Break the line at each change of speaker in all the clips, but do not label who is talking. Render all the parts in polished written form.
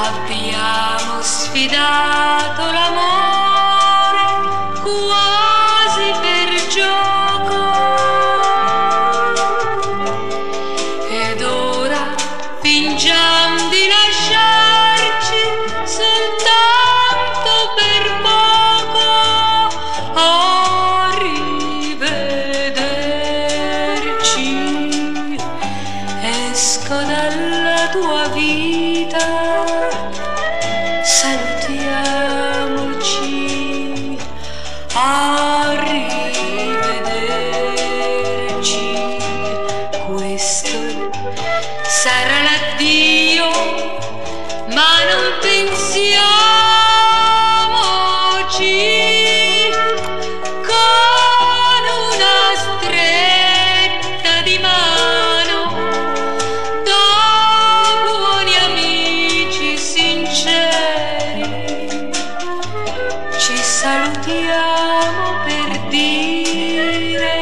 Abbiamo sfidato l'amore quasi per gioco ed ora fingiamo di lasciarci soltanto per poco. Arrivederci, esco dalla tua vita, salutiamoci, arrivederci, questo sarà l'addio, ma non pensiamoci, con una stretta di mano, da buoni amici sinceri, ci salutiamo per dire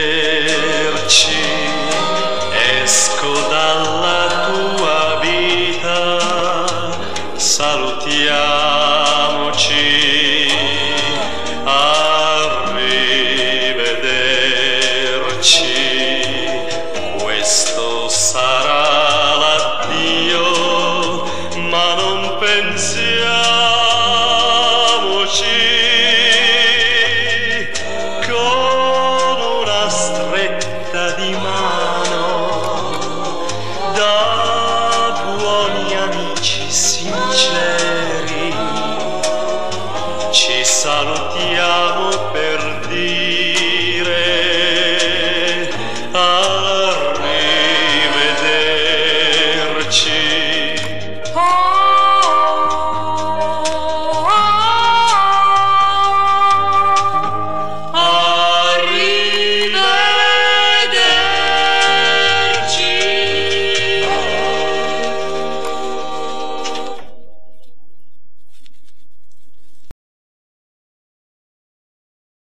Arrivederci, esco dalla tua vita, salutiamoci, arrivederci, questo sarà l'addio, ma non pensiamo